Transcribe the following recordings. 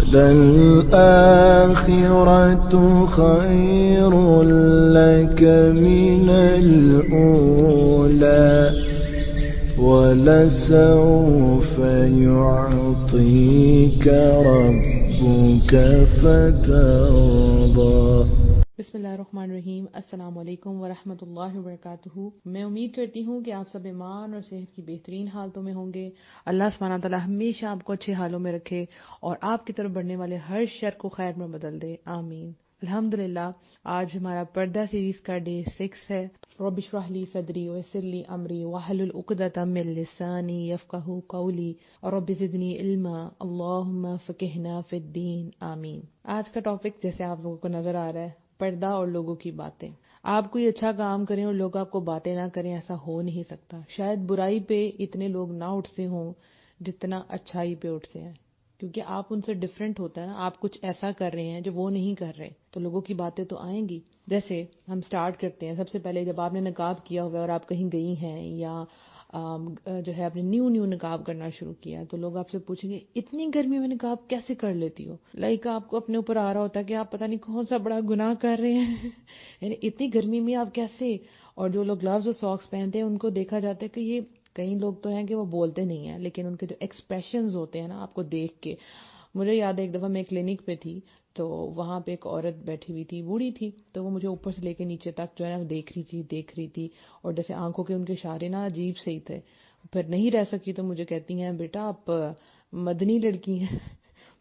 وَلَلْآخِرَةُ خَيْرٌ لَكَ مِنَ الْأُولَى وَلَسَوْفَ يُعْطِيكَ رَبُّكَ فَتَرْضَى۔ بسم اللہ الرحمن الرحیم۔ السلام علیکم ورحمۃ اللہ وبرکاتہ۔ میں امید کرتی ہوں کہ آپ سب ایمان اور صحت کی بہترین حالتوں میں ہوں گے۔ اللہ سبحانہ تعالیٰ ہمیشہ آپ کو اچھے حالوں میں رکھے اور آپ کی طرف بڑھنے والے ہر شر کو خیر میں بدل دے، آمین۔ الحمدللہ، آج ہمارا پردہ سیریز کا ڈے 6 ہے۔ رب اشرح لی صدری ویسر لی امری واحلل عقدۃ من لسانی یفقہوا قولی رب زدنی علما اللہم فقہنا فی الدین، آمین۔ آج کا ٹاپک جیسے آپ لوگوں کو نظر آ رہا ہے، پردہ اور لوگوں کی باتیں۔ آپ کوئی اچھا کام کریں اور لوگ آپ کو باتیں نہ کریں، ایسا ہو نہیں سکتا۔ شاید برائی پہ اتنے لوگ نہ اٹھتے ہوں جتنا اچھائی پہ اٹھتے ہیں، کیونکہ آپ ان سے ڈفرینٹ ہوتا ہے نا، آپ کچھ ایسا کر رہے ہیں جو وہ نہیں کر رہے، تو لوگوں کی باتیں تو آئیں گی۔ جیسے ہم سٹارٹ کرتے ہیں، سب سے پہلے جب آپ نے نقاب کیا ہوا ہے اور آپ کہیں گئی ہیں یا جو ہے آپ نے نیو نقاب کرنا شروع کیا، تو لوگ آپ سے پوچھیں گے اتنی گرمی میں نقاب کیسے کر لیتی ہو؟ آپ کو اپنے اوپر آ رہا ہوتا ہے کہ آپ پتہ نہیں کون سا بڑا گناہ کر رہے ہیں یعنی اتنی گرمی میں آپ کیسے؟ اور جو لوگ گلوز اور ساکس پہنتے ہیں ان کو دیکھا جاتا ہے کہ یہ کئی لوگ تو ہیں کہ وہ بولتے نہیں ہیں، لیکن ان کے جو ایکسپریشنز ہوتے ہیں نا آپ کو دیکھ کے، مجھے یاد ہے ایک دفعہ میں کلینک پہ تھی تو وہاں پہ ایک عورت بیٹھی ہوئی تھی، بوڑھی تھی، تو وہ مجھے اوپر سے لے کے نیچے تک جو ہے نا دیکھ رہی تھی اور جیسے آنکھوں کے ان کے اشارے نا عجیب سے ہی تھے۔ پھر نہیں رہ سکی تو مجھے کہتی ہیں بیٹا آپ مدنی لڑکی ہیں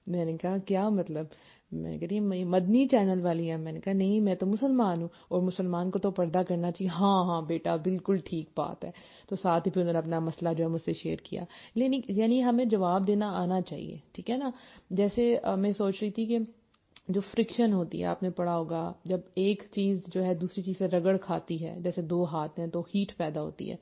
میں نے کہا کیا مطلب؟ میں نے کہا یہ مدنی چینل والی ہیں۔ میں نے کہا نہیں، میں تو مسلمان ہوں اور مسلمان کو تو پردہ کرنا چاہیے۔ ہاں بیٹا بالکل ٹھیک بات ہے۔ تو ساتھ ہی پھر انہوں نے اپنا مسئلہ جو ہے مجھ سے شیئر کیا، یعنی ہمیں جواب دینا آنا چاہیے، ٹھیک ہے نا۔ جیسے میں سوچ رہی تھی کہ جو فرکشن ہوتی ہے، آپ نے پڑھا ہوگا جب ایک چیز جو ہے دوسری چیز سے رگڑ کھاتی ہے، جیسے دو ہاتھ ہیں تو ہیٹ پیدا ہوتی ہے،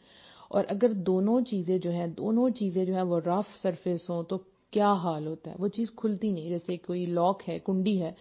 اور اگر دونوں چیزیں جو ہیں وہ رف سرفیس ہوں تو کیا حال ہوتا ہے؟ وہ چیز کھلتی نہیں۔ جیسے کوئی لاک ہے، کنڈی ہے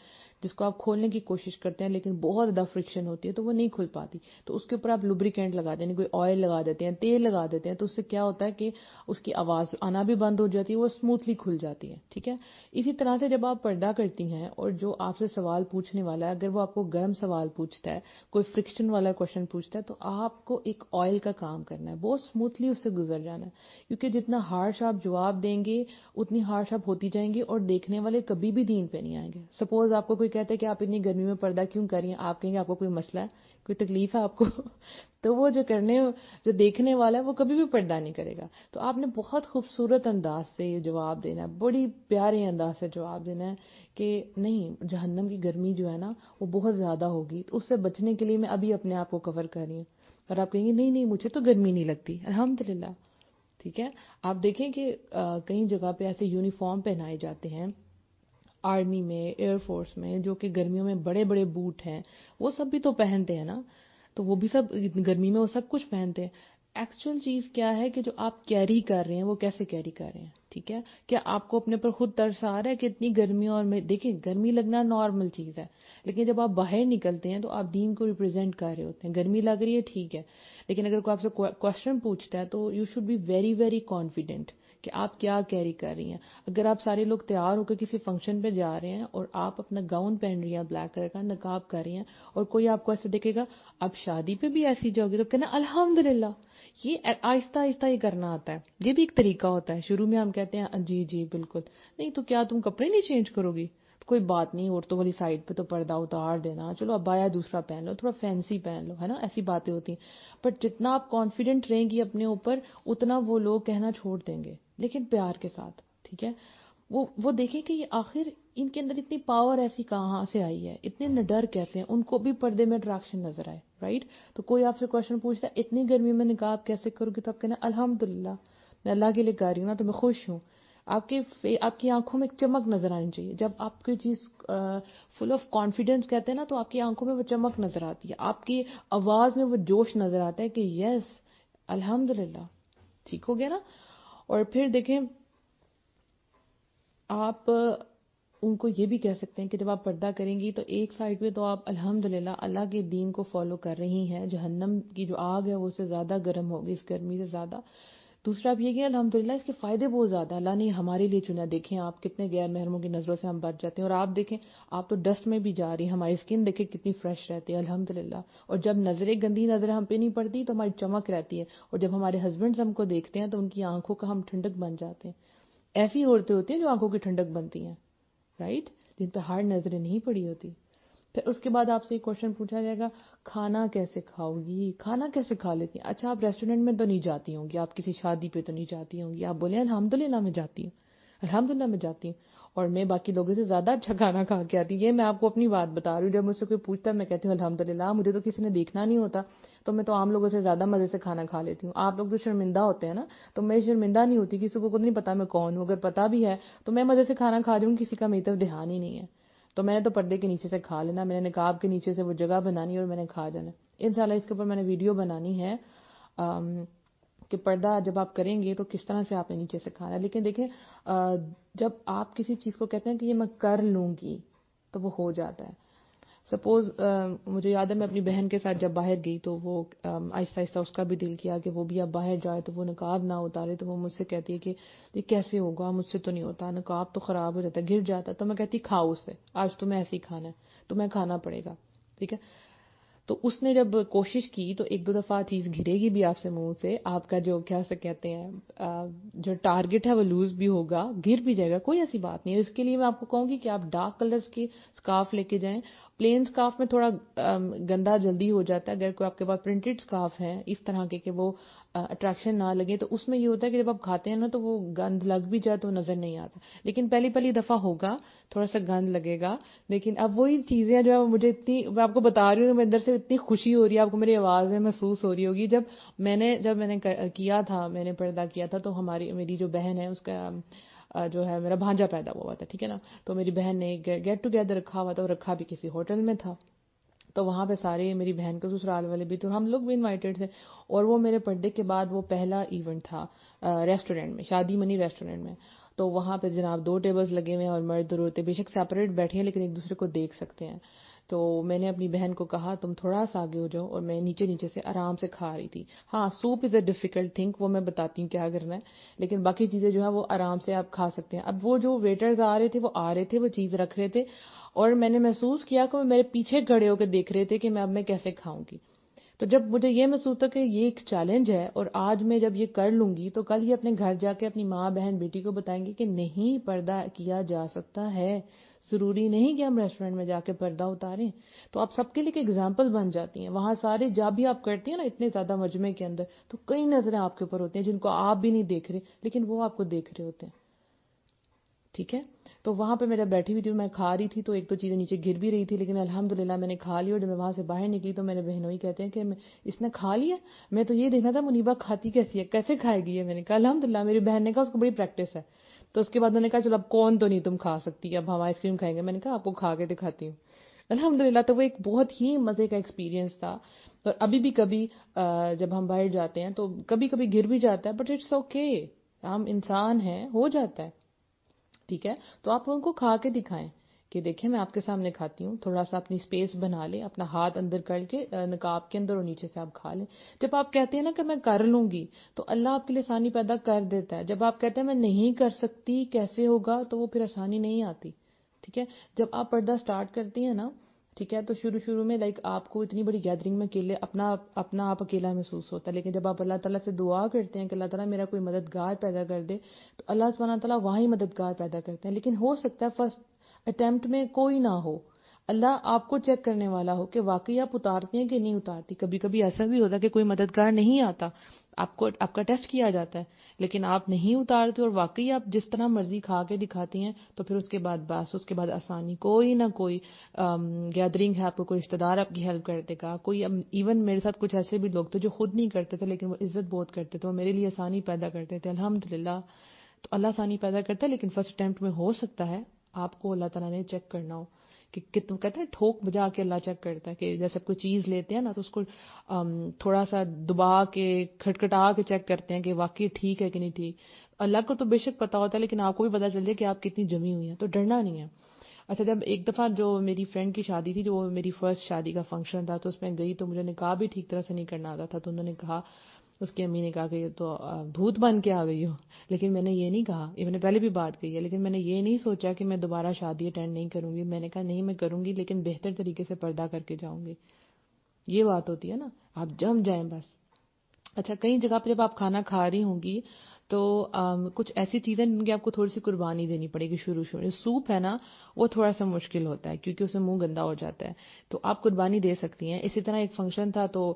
جس کو آپ کھولنے کی کوشش کرتے ہیں لیکن بہت زیادہ فرکشن ہوتی ہے تو وہ نہیں کھل پاتی، تو اس کے اوپر آپ لوبریکینٹ لگا دیں، کوئی آئل لگا دیتے ہیں، تیل لگا دیتے ہیں، تو اس سے کیا ہوتا ہے کہ اس کی آواز آنا بھی بند ہو جاتی ہے، وہ اسموتھلی کھل جاتی ہے، ٹھیک ہے۔ اسی طرح سے جب آپ پردہ کرتی ہیں اور جو آپ سے سوال پوچھنے والا ہے اگر وہ آپ کو گرم سوال پوچھتا ہے، کوئی فرکشن والا کوشچن پوچھتا ہے، تو آپ کو ایک آئل کا کام کرنا ہے، بہت اسموتھلی اس سے گزر جانا ہے، کیونکہ جتنا ہارش آپ جواب دیں گے اتنی ہارش آپ ہوتی جائیں گے اور دیکھنے والے کبھی بھی دین پہ نہیں آئیں گے۔ سپوز آپ کو کوئی کہتا ہے کہ آپ اتنی گرمی میں پردہ کیوں کر رہی ہیں، آپ کہیں گے آپ کو کوئی مسئلہ ہے، کوئی تکلیف ہے آپ کو تو وہ جو دیکھنے والا ہے وہ کبھی بھی پردہ نہیں کرے گا۔ تو آپ نے بہت خوبصورت انداز سے یہ جواب دینا ہے، بڑی پیارے انداز سے جواب دینا ہے کہ نہیں، جہنم کی گرمی جو ہے نا وہ بہت زیادہ ہوگی، تو اس سے بچنے کے لیے میں ابھی اپنے آپ کو کور کر رہی ہوں۔ اور آپ کہیں گے نہیں مجھے تو گرمی نہیں لگتی، الحمدللہ، ٹھیک ہے۔ آپ دیکھیں کہ کئی جگہ پہ ایسے یونیفارم پہنائے جاتے ہیں، آرمی میں، ایئر فورس میں، جو کہ گرمیوں میں بڑے بڑے بوٹ ہیں، وہ سب بھی تو پہنتے ہیں نا، تو وہ بھی سب گرمی میں وہ سب کچھ پہنتے ہیں۔ ایکچوئل چیز کیا ہے کہ جو آپ کیری کر رہے ہیں وہ کیسے کیری کر رہے ہیں، ٹھیک ہے۔ کیا آپ کو اپنے پر خود ترس آ رہا ہے کہ اتنی گرمی، اور میں دیکھیں گرمی لگنا نارمل چیز ہے، لیکن جب آپ باہر نکلتے ہیں تو آپ دین کو ریپرزینٹ کر رہے ہوتے ہیں۔ گرمی لگ رہی ہے ٹھیک ہے، لیکن اگر کوئی آپ سے کوشچن پوچھتا ہے تو you should be very very confident کہ آپ کیا کیری کر رہی ہیں۔ اگر آپ سارے لوگ تیار ہو کے کسی فنکشن پہ جا رہے ہیں اور آپ اپنا گاؤن پہن رہی ہیں، بلیک کلر کا نقاب کر رہی ہیں، اور کوئی آپ کو ایسے دیکھے گا اب شادی پہ بھی ایسی جاؤ گی، تو کہنا الحمدللہ۔ یہ آہستہ آہستہ یہ کرنا آتا ہے، یہ بھی ایک طریقہ ہوتا ہے۔ شروع میں ہم کہتے ہیں جی بالکل نہیں، تو کیا تم کپڑے نہیں چینج کرو گی؟ کوئی بات نہیں، عورتوں والی سائڈ پہ تو پردہ اتار دینا، چلو ابایا دوسرا پہن لو، تھوڑا فینسی پہن لو، ہے نا، ایسی باتیں ہوتی ہیں۔ بٹ جتنا آپ کانفیڈنٹ رہیں گی اپنے اوپر اتنا وہ لوگ کہنا چھوڑ دیں گے، لیکن پیار کے ساتھ، ٹھیک ہے۔ وہ دیکھیں کہ یہ آخر ان کے اندر اتنی پاور ایسی کہاں سے آئی ہے، اتنے نڈر کیسے ہیں، ان کو بھی پردے میں اٹریکشن نظر آئے، رائٹ۔ تو کوئی آپ سے کوشچن پوچھتا ہے اتنی گرمی میں نقاب کیسے کرو گی، تو آپ کہنا الحمدللہ، میں اللہ کے لیے کر رہی ہوں نا، تو میں خوش ہوں۔ آپ کی آنکھوں میں ایک چمک نظر آنی چاہیے، جب آپ کوئی چیز فل آف کانفیڈنس کہتے ہیں نا، تو آپ کی آنکھوں میں وہ چمک نظر آتی ہے، آپ کی آواز میں وہ جوش نظر آتا ہے کہ یس الحمدللہ، ٹھیک ہو گیا نا۔ اور پھر دیکھیں آپ ان کو یہ بھی کہہ سکتے ہیں کہ جب آپ پردہ کریں گی تو ایک سائڈ پہ تو آپ الحمدللہ اللہ کے دین کو فالو کر رہی ہیں، جہنم کی جو آگ ہے وہ اس سے زیادہ گرم ہوگی، اس گرمی سے زیادہ۔ دوسرا بھی یہ کہ الحمدللہ اس کے فائدے بہت زیادہ اللہ نے ہمارے لیے چنا. دیکھیں آپ کتنے غیر محرموں کی نظروں سے ہم بچ جاتے ہیں. اور آپ دیکھیں آپ تو ڈسٹ میں بھی جا رہی ہیں, ہماری اسکن دیکھیں کتنی فریش رہتی ہے الحمدللہ. اور جب گندی نظریں ہم پہ نہیں پڑتی تو ہماری چمک رہتی ہے. اور جب ہمارے ہسبینڈز ہم کو دیکھتے ہیں تو ان کی آنکھوں کا ہم ٹھنڈک بن جاتے ہیں. ایسی عورتیں ہوتی ہیں جو آنکھوں کی ٹھنڈک بنتی ہیں, رائٹ, جن پہ ہارڈ نظریں نہیں پڑی ہوتی. پھر اس کے بعد آپ سے ایک کوشچن پوچھا جائے گا, کھانا کیسے کھاؤ گی, کھانا کیسے کھا لیتی ہیں؟ اچھا آپ ریسٹورینٹ میں تو نہیں جاتی ہوں گی, آپ کسی شادی پہ تو نہیں جاتی ہوں گی. آپ بولیں الحمدللہ میں جاتی ہوں, الحمدللہ میں جاتی ہوں, اور میں باقی لوگوں سے زیادہ اچھا کھانا کھا کے آتی ہوں. یہ میں آپ کو اپنی بات بتا رہی ہوں. جب مجھ سے کوئی پوچھتا ہے میں کہتی ہوں الحمدللہ, مجھے تو کسی نے دیکھنا نہیں ہوتا تو میں تو عام لوگوں سے زیادہ مزے سے کھانا کھا لیتی ہوں. آپ لوگ جو شرمندہ ہوتے ہیں نا, تو میں شرمندہ نہیں ہوتی, کسی کو نہیں پتا میں کون ہوں. اگر پتا بھی ہے تو میں مزے سے کھانا کھا رہی ہوں, کسی کا میری طرف دھیان ہی نہیں ہے. تو میں نے تو پردے کے نیچے سے کھا لینا, میں نے نقاب کے نیچے سے وہ جگہ بنانی اور میں نے کھا جانا. انشاءاللہ اس کے اوپر میں نے ویڈیو بنانی ہے کہ پردہ جب آپ کریں گے تو کس طرح سے آپ نے نیچے سے کھانا ہے. لیکن دیکھیں جب آپ کسی چیز کو کہتے ہیں کہ یہ میں کر لوں گی تو وہ ہو جاتا ہے. سپوز مجھے یاد ہے میں اپنی بہن کے ساتھ جب باہر گئی تو وہ آہستہ آہستہ اس کا بھی دل کیا کہ وہ بھی اب باہر جائے تو وہ نقاب نہ اتارے. تو وہ مجھ سے کہتی ہے کہ یہ کیسے ہوگا, مجھ سے تو نہیں ہوتا, نقاب تو خراب ہو جاتا ہے, گر جاتا ہے. تو میں کہتی کھاؤ اسے, آج تمہیں ایسے ہی کھانا ہے, تمہیں کھانا پڑے گا, ٹھیک ہے. تو اس نے جب کوشش کی تو ایک دو دفعہ چیز گرے گی بھی آپ سے منہ سے, آپ کا جو کیا سے کہتے ہیں جو ٹارگٹ ہے وہ لوز بھی ہوگا, گر بھی جائے گا, کوئی ایسی بات نہیں ہے. اس کے لیے میں آپ کو کہوں گی کہ آپ ڈارک کلرز کی سکارف لے کے جائیں. پلین سکارف میں تھوڑا گندا جلدی ہو جاتا ہے. اگر کوئی آپ کے پاس پرنٹڈ سکارف ہے اس طرح کے کہ وہ اٹریکشن نہ لگے, تو اس میں یہ ہوتا ہے کہ جب آپ کھاتے ہیں نا تو وہ گند لگ بھی جائے تو نظر نہیں آتا. لیکن پہلی دفعہ ہوگا, تھوڑا سا گند لگے گا. لیکن اب وہی چیزیں جو ہے مجھے اتنی, میں آپ کو بتا رہی ہوں, میرے اندر سے اتنی خوشی ہو رہی ہے, آپ کو میری آواز میں محسوس ہو رہی ہوگی. جب میں نے کیا تھا, میں نے پردہ کیا تھا, تو میری جو بہن ہے اس کا جو ہے میرا بھانجا پیدا ہوا تھا, ٹھیک ہے نا. تو میری بہن نے گیٹ ٹوگیدر رکھا ہوا تھا, اور رکھا بھی کسی ہوٹل میں تھا. تو وہاں پہ سارے میری بہن کے سسرال والے بھی تھے, ہم لوگ بھی انوائٹڈ تھے. اور وہ میرے پردے کے بعد وہ پہلا ایونٹ تھا ریسٹورینٹ میں, شادی منی ریسٹورینٹ میں. تو وہاں پہ جناب 2 ٹیبلز لگے ہوئے ہیں اور مرد اور عورتیں بے شک سیپریٹ بیٹھے ہیں لیکن ایک دوسرے کو دیکھ سکتے ہیں. تو میں نے اپنی بہن کو کہا تم تھوڑا سا آگے ہو جاؤ, اور میں نیچے سے آرام سے کھا رہی تھی. ہاں soup is a difficult thing, وہ میں بتاتی ہوں کیا کرنا ہے, لیکن باقی چیزیں جو ہے وہ آرام سے آپ کھا سکتے ہیں. اب وہ جو ویٹرز آ رہے تھے وہ چیز رکھ رہے تھے, اور میں نے محسوس کیا کہ وہ میرے پیچھے کھڑے ہو کے دیکھ رہے تھے کہ میں کیسے کھاؤں گی. تو جب مجھے یہ محسوس تھا کہ یہ ایک چیلنج ہے, اور آج میں جب یہ کر لوں گی تو کل یہ اپنے گھر جا کے اپنی ماں بہن بیٹی کو بتائیں گے کہ نہیں پردہ کیا جا سکتا ہے, ضروری نہیں کہ ہم ریسٹورینٹ میں جا کے پردہ اتاریں. تو آپ سب کے لیے ایک ایگزامپل بن جاتی ہیں. وہاں سارے جب بھی آپ کرتی ہیں نا اتنے زیادہ مجمع کے اندر, تو کئی نظریں آپ کے اوپر ہوتی ہیں جن کو آپ بھی نہیں دیکھ رہے لیکن وہ آپ کو دیکھ رہے ہوتے ہیں, ٹھیک ہے. تو وہاں پہ میں جب بیٹھی ہوئی تھی, میں کھا رہی تھی, تو ایک دو چیزیں نیچے گر بھی رہی تھی, لیکن الحمدللہ میں نے کھا لی. اور جب میں وہاں سے باہر نکلی تو میرے بہنوئی کہتے ہیں کہ اس نے کھا لیا, میں تو یہ دیکھنا تھا منیبا کھاتی کیسی ہے, کیسے کھائے گی یہ. میں نے کہا الحمدللہ. میری بہن نے کہا اس کو بڑی پریکٹس ہے. تو اس کے بعد میں نے کہا چلو اب کون تو نہیں تم کھا سکتی, اب ہم آئس کریم کھائیں گے. میں نے کہا آپ کو کھا کے دکھاتی ہوں. الحمدللہ. تو وہ ایک بہت ہی مزے کا ایکسپیرینس تھا. اور ابھی بھی کبھی جب ہم باہر جاتے ہیں تو کبھی کبھی گر بھی جاتا ہے, بٹ اٹس اوکے, ہم انسان ہیں, ہو جاتا ہے, ٹھیک ہے. تو آپ ان کو کھا کے دکھائیں کہ دیکھیں میں آپ کے سامنے کھاتی ہوں, تھوڑا سا اپنی سپیس بنا لیں, اپنا ہاتھ اندر کر کے نقاب کے اندر اور نیچے سے آپ کھا لیں. جب آپ کہتے ہیں نا کہ میں کر لوں گی تو اللہ آپ کے لیے آسانی پیدا کر دیتا ہے. جب آپ کہتے ہیں میں نہیں کر سکتی کیسے ہوگا, تو وہ پھر آسانی نہیں آتی, ٹھیک ہے. جب آپ پردہ سٹارٹ کرتی ہیں نا, ٹھیک ہے, تو شروع میں لائک آپ کو اتنی بڑی گیدرنگ میں اپنا آپ اکیلا محسوس ہوتا ہے. لیکن جب آپ اللہ تعالیٰ سے دعا کرتے ہیں کہ اللہ تعالیٰ میرا کوئی مددگار پیدا کر دے, تو اللہ سبحانہ تعالیٰ وہی مددگار پیدا کرتے ہیں. لیکن ہو سکتا ہے فرسٹ اٹیمپٹ میں کوئی نہ ہو, اللہ آپ کو چیک کرنے والا ہو کہ واقعی آپ اتارتی ہیں کہ نہیں اتارتی. کبھی کبھی ایسا بھی ہوتا ہے کہ کوئی مددگار نہیں آتا, آپ کا ٹیسٹ کیا جاتا ہے لیکن آپ نہیں اتارتے, اور واقعی آپ جس طرح مرضی کھا کے دکھاتی ہیں, تو پھر اس کے بعد آسانی, کوئی نہ کوئی گیدرنگ ہے, آپ کو کوئی رشتہ دار آپ کی ہیلپ کر دے گا. کوئی ایون میرے ساتھ کچھ ایسے بھی لوگ تھے جو خود نہیں کرتے تھے لیکن وہ عزت بہت کرتے تھے, وہ میرے لیے آسانی پیدا کرتے تھے. الحمدللہ. تو اللہ آسانی پیدا کرتا ہے, لیکن فرسٹ اٹیمپٹ میں ہو سکتا ہے آپ کو اللہ تعالیٰ نے چیک کرنا ہو کہ کہتے ہیں ٹھوک بجا کے اللہ چیک کرتا ہے, کہ جیسے کوئی چیز لیتے ہیں نا تو اس کو تھوڑا سا دبا کے کھٹکھٹا کے چیک کرتے ہیں کہ واقعی ٹھیک ہے کہ نہیں ٹھیک. اللہ کو تو بے شک پتا ہوتا ہے, لیکن آپ کو بھی پتا چل جائے کہ آپ کتنی جمی ہوئی ہیں, تو ڈرنا نہیں ہے. اچھا, جب ایک دفعہ جو میری فرینڈ کی شادی تھی, جو میری فرسٹ شادی کا فنکشن تھا, تو اس میں گئی تو مجھے نقاب بھی ٹھیک طرح سے نہیں کرنا آتا تھا. تو انہوں نے کہا اس کی امی نے کہا کہ یہ تو بھوت بن کے آ گئی ہو. لیکن میں نے یہ نہیں کہا, یہ میں نے پہلے بھی بات کہی ہے, لیکن میں نے یہ نہیں سوچا کہ میں دوبارہ شادی اٹینڈ نہیں کروں گی. میں نے کہا نہیں میں کروں گی, لیکن بہتر طریقے سے پردہ کر کے جاؤں گی. یہ بات ہوتی ہے نا, آپ جم جائیں بس. اچھا, کئی جگہ پہ جب آپ کھانا کھا رہی ہوں گی تو کچھ ایسی چیزیں جن کی آپ کو تھوڑی سی قربانی دینی پڑے گی شروع میں. سوپ ہے نا, وہ تھوڑا سا مشکل ہوتا ہے کیونکہ اس میں منہ گندا ہو جاتا ہے, تو آپ قربانی دے سکتی ہیں. اسی طرح ایک فنکشن تھا تو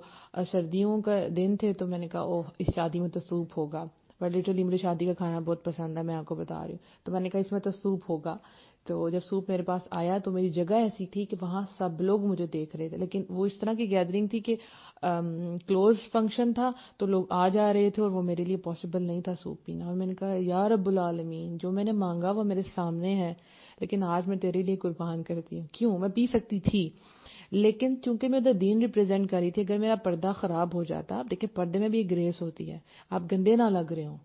سردیوں کا دن تھے, تو میں نے کہا اوہ اس شادی میں تو سوپ ہوگا. بٹ لٹرلی مجھے شادی کا کھانا بہت پسند ہے, میں آپ کو بتا رہی ہوں. تو میں نے کہا اس میں تو سوپ ہوگا. تو جب سوپ میرے پاس آیا تو میری جگہ ایسی تھی کہ وہاں سب لوگ مجھے دیکھ رہے تھے, لیکن وہ اس طرح کی گیدرنگ تھی کہ کلوز فنکشن تھا تو لوگ آ جا رہے تھے اور وہ میرے لیے پاسبل نہیں تھا سوپ پینا. اور میں نے کہا یا رب العالمین, جو میں نے مانگا وہ میرے سامنے ہے, لیکن آج میں تیرے لیے قربان کرتی ہوں. کیوں؟ میں پی سکتی تھی, لیکن چونکہ میں ادھر دین ریپرزینٹ کر رہی تھی, اگر میرا پردہ خراب ہو جاتا, آپ دیکھیں پردے میں بھی ایک گریس ہوتی ہے, آپ گندے نہ لگ رہے ہوں,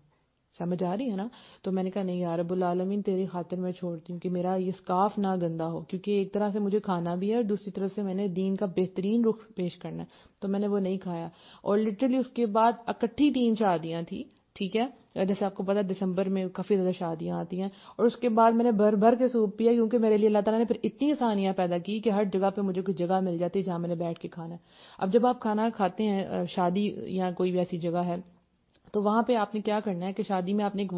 سمجھ آ رہی ہے نا. تو میں نے کہا نہیں یا رب العالمین تیری خاطر میں چھوڑتی ہوں کہ میرا یہ سکارف نہ گندا ہو, کیونکہ ایک طرح سے مجھے کھانا بھی ہے اور دوسری طرف سے میں نے دین کا بہترین رخ پیش کرنا ہے. تو میں نے وہ نہیں کھایا. اور لٹرلی اس کے بعد اکٹھی 3 شادیاں تھیں, ٹھیک ہے, جیسے آپ کو پتا دسمبر میں کافی زیادہ شادیاں آتی ہیں, اور اس کے بعد میں نے بھر کے سوپ پیا, کیونکہ میرے لیے اللہ تعالیٰ نے پھر اتنی آسانیاں پیدا کی کہ ہر جگہ پہ مجھے کوئی جگہ مل جاتی ہے جہاں میں نے بیٹھ کے کھانا ہے. اب جب آپ کھانا کھاتے ہیں شادی یا کوئی بھی ایسی جگہ ہے, تو وہاں پہ آپ نے کیا کرنا ہے کہ شادی میں آپ نے ایک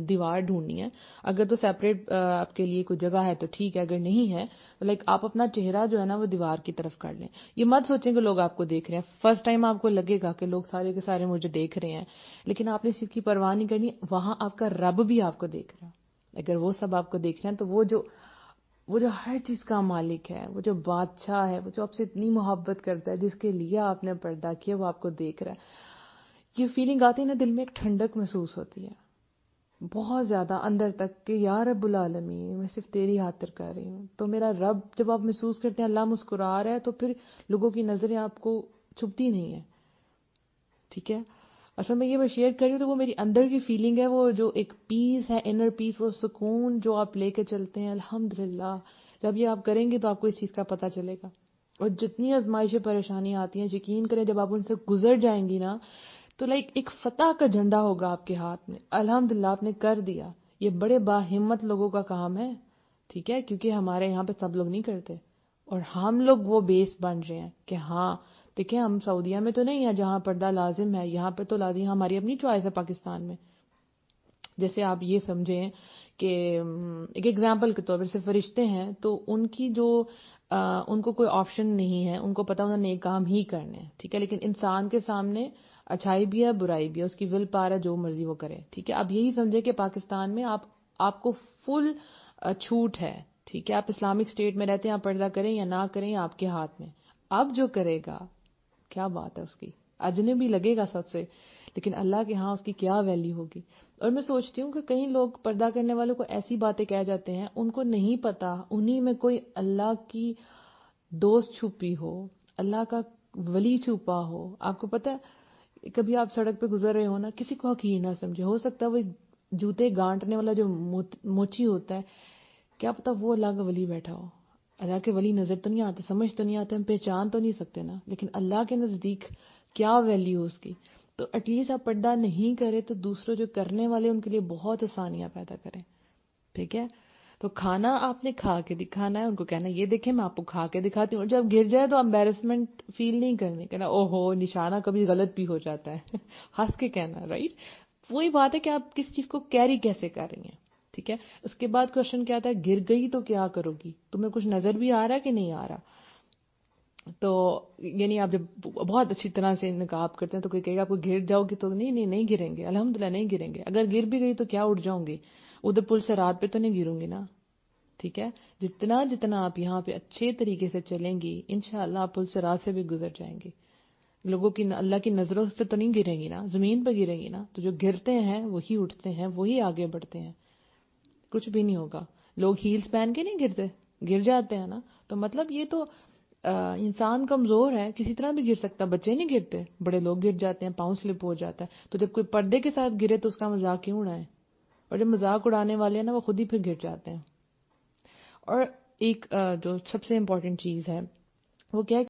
دیوار ڈھونڈنی ہے. اگر تو سیپریٹ آپ کے لیے کوئی جگہ ہے تو ٹھیک ہے, اگر نہیں ہے تو آپ اپنا چہرہ جو ہے نا وہ دیوار کی طرف کر لیں. یہ مت سوچیں کہ لوگ آپ کو دیکھ رہے ہیں. فرسٹ ٹائم آپ کو لگے گا کہ لوگ سارے کے سارے مجھے دیکھ رہے ہیں, لیکن آپ نے اس چیز کی پرواہ نہیں کرنی. وہاں آپ کا رب بھی آپ کو دیکھ رہا ہے. اگر وہ سب آپ کو دیکھ رہے ہیں تو وہ جو ہر چیز کا مالک ہے, وہ جو بادشاہ ہے, وہ جو آپ سے اتنی محبت کرتا ہے, جس کے لیے آپ نے پردہ کیا, وہ آپ کو دیکھ رہا ہے. یہ فیلنگ آتی ہے نا, دل میں ایک ٹھنڈک محسوس ہوتی ہے بہت زیادہ اندر تک کہ یا رب العالمین میں صرف تیری خاطر کر رہی ہوں. تو میرا رب جب آپ محسوس کرتے ہیں اللہ مسکرا رہا ہے, تو پھر لوگوں کی نظریں آپ کو چھپتی نہیں ہیں, ٹھیک ہے. اصل میں یہ میں شیئر کر رہی ہوں تو وہ میری اندر کی فیلنگ ہے, وہ جو ایک پیس ہے, انر پیس, وہ سکون جو آپ لے کے چلتے ہیں. الحمدللہ جب یہ آپ کریں گے تو آپ کو اس چیز کا پتہ چلے گا. اور جتنی آزمائشیں پریشانیاں آتی ہیں, یقین کریں جب آپ ان سے گزر جائیں گی نا, تو ایک فتح کا جھنڈا ہوگا آپ کے ہاتھ میں. الحمدللہ آپ نے کر دیا. یہ بڑے باہمت لوگوں کا کام ہے, ٹھیک ہے, کیونکہ ہمارے یہاں پہ سب لوگ نہیں کرتے, اور ہم لوگ وہ بیس بن رہے ہیں کہ ہاں دیکھیں ہم سعودیہ میں تو نہیں ہیں جہاں پردہ لازم ہے, یہاں پہ تو لازم, ہماری اپنی چوائس ہے پاکستان میں. جیسے آپ یہ سمجھیں کہ ایک ایگزامپل کے طور پر صرف فرشتے ہیں تو ان کی جو ان کو کوئی آپشن نہیں ہے, ان کو پتہ انہوں نے نیک کام ہی کرنے ہیں, ٹھیک ہے. لیکن انسان کے سامنے اچھائی بھی ہے, برائی بھی ہے, اس کی ول پاور ہے, جو مرضی وہ کرے, ٹھیک ہے. اب یہی سمجھے کہ پاکستان میں آپ کو فل چھوٹ ہے, ٹھیک ہے. آپ اسلامک اسٹیٹ میں رہتے ہیں, آپ پردہ کریں یا نہ کریں آپ کے ہاتھ میں. اب جو کرے گا کیا بات ہے, اس کی اجنبی لگے گا سب سے, لیکن اللہ کے ہاں اس کی کیا ویلیو ہوگی. اور میں سوچتی ہوں کہ کئی لوگ پردہ کرنے والوں کو ایسی باتیں کہہ جاتے ہیں, ان کو نہیں پتا انہی میں کوئی اللہ کی دوست چھپی ہو, اللہ کا ولی چھپا ہو. آپ کو پتا ہے کبھی آپ سڑک پہ گزر رہے ہو نا, کسی کو حقیر نہ سمجھے, ہو سکتا ہے وہ جوتے گانٹنے والا جو موچی ہوتا ہے, کیا پتا وہ اللہ کا ولی بیٹھا ہو. اللہ کے ولی نظر تو نہیں آتے, سمجھ تو نہیں آتے, ہم پہچان تو نہیں سکتے نا, لیکن اللہ کے نزدیک کیا ویلیو اس کی. تو ایٹ لیسٹ آپ پردہ نہیں کریں تو دوسروں جو کرنے والے ان کے لیے بہت آسانیاں پیدا کریں, ٹھیک ہے. تو کھانا آپ نے کھا کے دکھانا ہے, ان کو کہنا یہ دیکھیں میں آپ کو کھا کے دکھاتی ہوں. جب گر جائے تو امبیرسمنٹ فیل نہیں کرنی, کہنا او ہو نشانہ کبھی غلط بھی ہو جاتا ہے, ہنس کے کہنا, رائٹ. وہی بات ہے کہ آپ کس چیز کو کیری کیسے کر رہی ہیں, ٹھیک ہے. اس کے بعد کوشچن کیا آتا ہے, گر گئی تو کیا کرو گی, تمہیں کچھ نظر بھی آ رہا ہے کہ نہیں آ رہا. تو یعنی آپ جب بہت اچھی طرح سے نقاب کرتے ہیں تو کوئی کہے گا آپ کو گر جاؤ گی, تو نہیں گریں گے, الحمدللہ نہیں گریں گے. اگر گر بھی گئی تو کیا اٹھ جاؤں گی, ادھر پل سے رات پہ تو نہیں گروں گی نا, ٹھیک ہے. جتنا آپ یہاں پہ اچھے طریقے سے چلیں گی, انشاءاللہ آپ پل سے رات سے بھی گزر جائیں گی. لوگوں کی اللہ کی نظروں سے تو نہیں گریں گی نا, زمین پہ گریں گی نا. تو جو گرتے ہیں وہی اٹھتے ہیں, وہی آگے بڑھتے ہیں, کچھ بھی نہیں ہوگا. لوگ ہیلز پہن کے نہیں گرتے, گر جاتے ہیں نا. تو مطلب یہ تو انسان کمزور ہے, کسی طرح بھی گر سکتا. بچے نہیں گرتے, بڑے لوگ گر جاتے ہیں, پاؤں سلپ ہو جاتا ہے. تو جب کوئی پردے کے ساتھ گرے تو اس کا مذاق کیوں اڑائیں, اور جب مذاق اڑانے والے ہیں نا وہ خود ہی پھر گر جاتے ہیں. اور ایک جو سب سے امپورٹنٹ چیز ہے وہ کیا ہے